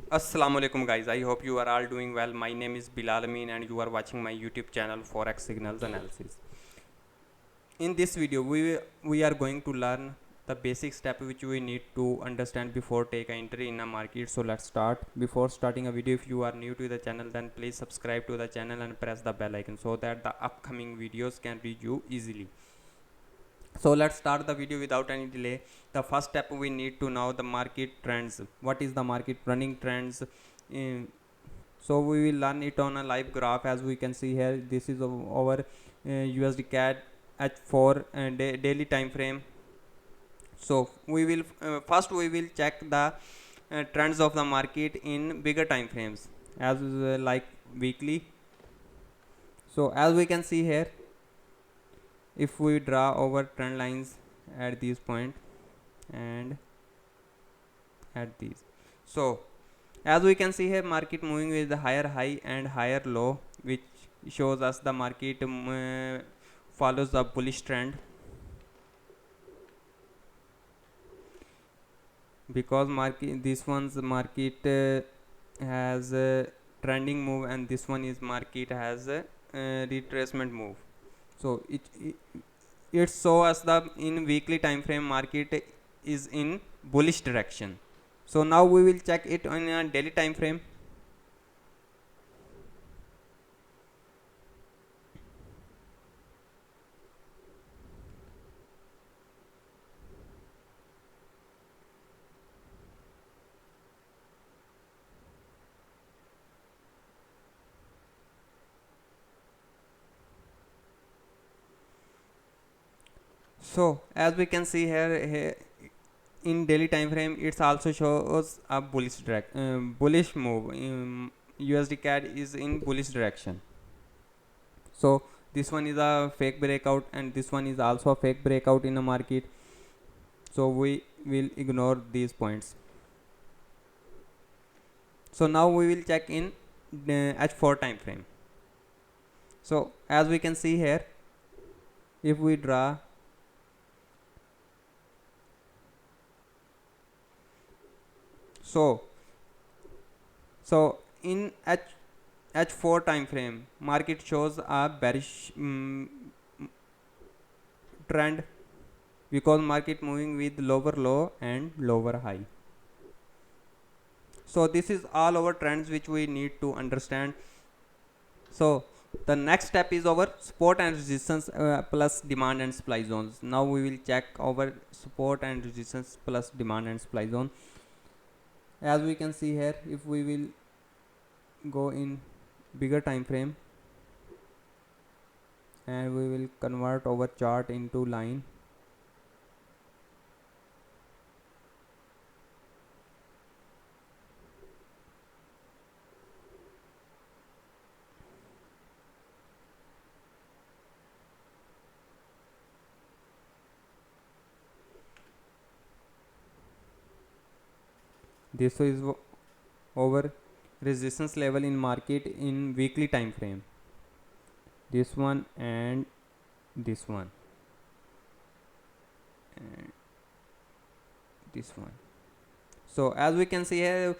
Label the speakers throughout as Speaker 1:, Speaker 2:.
Speaker 1: Assalamu alaikum guys, I hope you are all doing well. My name is BilalAmeen and you are watching my YouTube channel Forex Signals Analysis. In this video we are going to learn the basic step which we need to understand before take a entry in a market. So let's start. Before starting a video, if you are new to the channel, then please subscribe to the channel and press the bell icon so that the upcoming videos can reach you easily. So let's start the video without any delay. The first step, we need to know the market trends. What is the market running trends? So we will learn it on a live graph. As we can see here, this is our USD CAD H4 daily time frame. So we will first we will check the trends of the market in bigger time frames, as like weekly. So as we can see here, if we draw our trend lines at this point and at these, so as we can see here, market moving with the higher high and higher low, which shows us the market follows the bullish trend, because market, this one's market has a trending move and this one is market has a retracement move. So it shows us the in weekly time frame market is in bullish direction. So now we will check it on a daily time frame. So as we can see here, in daily time frame, it also shows a bullish move. USD CAD is in bullish direction. So this one is a fake breakout and this one is also a fake breakout in the market. So we will ignore these points. So now we will check in H4 time frame. So as we can see here, if we draw, so in H4 time frame, market shows a bearish trend, because market moving with lower low and lower high. So this is all our trends which we need to understand. So the next step is our support and resistance plus demand and supply zones. Now we will check our support and resistance plus demand and supply zone. As we can see here, if we will go in bigger time frame and we will convert our chart into line, this is our resistance level in market in weekly time frame, this one and this one and this one. So as we can see here,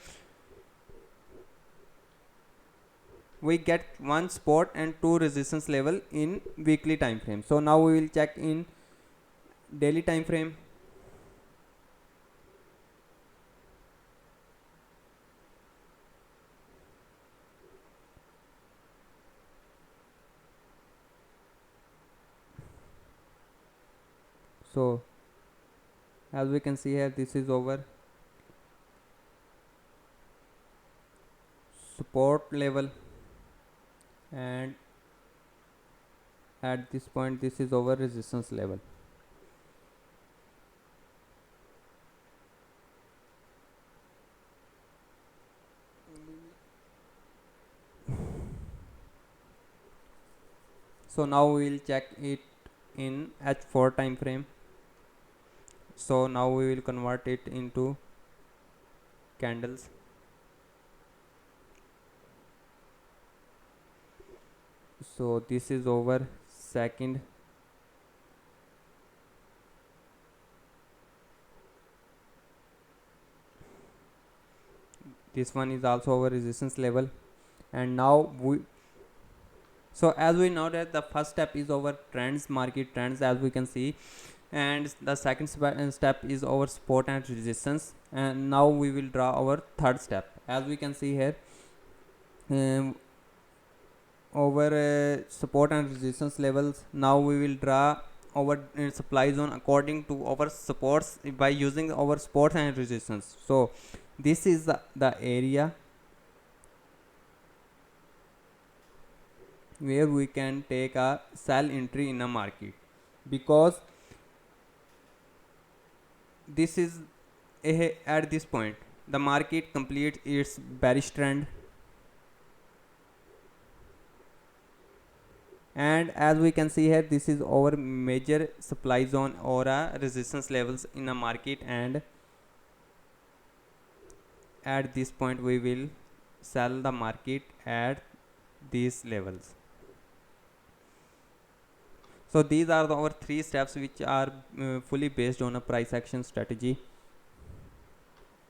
Speaker 1: we get one support and two resistance level in weekly time frame. So now we will check in daily time frame. So as we can see here, this is our support level and at this point this is our resistance level. So now we will check it in H4 time frame. So now we will convert it into candles. So this is our second this one is also our resistance level. And now so as we know that the first step is our trends, market trends, as we can see, and the second step is our support and resistance. And now we will draw our third step. As we can see here, over support and resistance levels, now we will draw our supply zone according to our supports by using our supports and resistance. So this is the area where we can take a sell entry in a market, because this is at this point the market completes its bearish trend, and as we can see here, this is our major supply zone or resistance levels in a market, and at this point we will sell the market at these levels. So these are our three steps which are fully based on a price action strategy.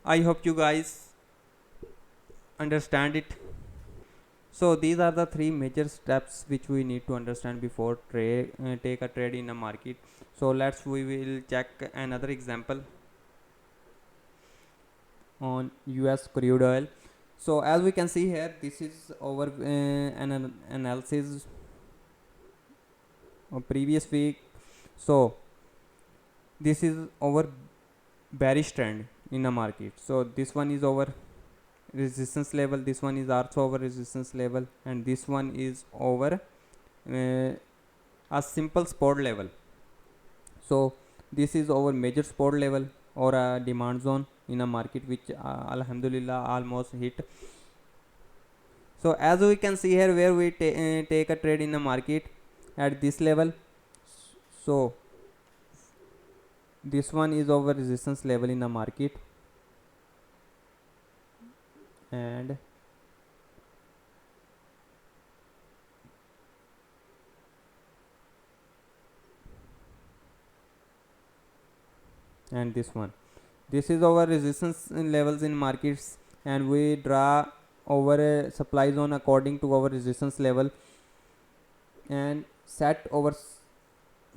Speaker 1: I hope you guys understand it. So these are the three major steps which we need to understand before take a trade in a market. So we will check another example on US crude oil. So as we can see here, this is our an analysis of previous week. So this is our bearish trend in a market. So this one is our resistance level, this one is also our resistance level, and this one is over a simple support level. So this is our major support level or a demand zone in a market, which alhamdulillah almost hit. So as we can see here, where we take a trade in a market at this level. So this one is our resistance level in a market, and this is our resistance levels in markets, and we draw over a supply zone according to our resistance level and set our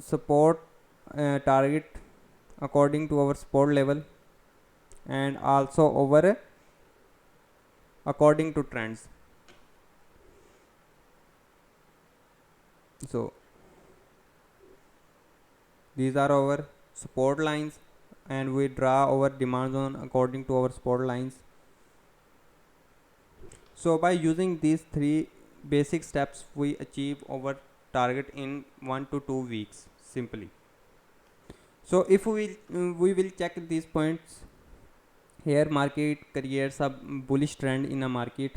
Speaker 1: support target according to our support level, and also over according to trends. So these are our support lines, and we draw our demand zone according to our support lines. So by using these three basic steps, we achieve our target in 1 to 2 weeks simply. So if we will check these points here, market creates a bullish trend in a market,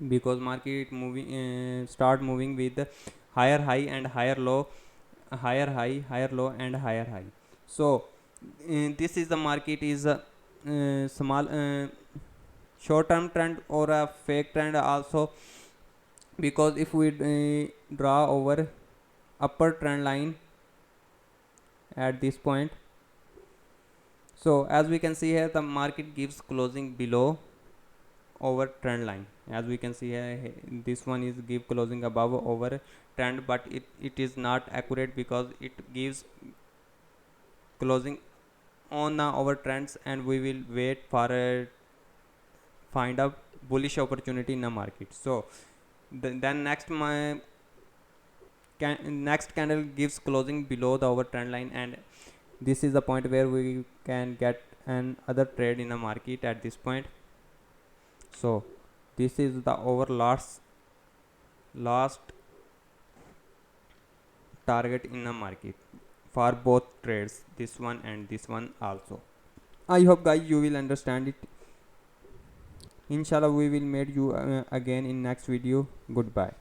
Speaker 1: because market start moving with higher high and higher low, higher high, higher low, and higher high. So this is the market is a small short term trend or a fake trend also, because if we draw over upper trend line at this point, so as we can see here, the market gives closing below over trend line. As we can see here, this one is give closing above over trend, but it is not accurate, because it gives closing on our trends, and we will wait for find a bullish opportunity in the market. So then next candle gives closing below the over trend line, and this is the point where we can get an other trade in the market at this point. So this is the our last target in the market for both trades, this one and this one also. I hope guys you will understand it. Inshallah we will meet you again in next video. Goodbye.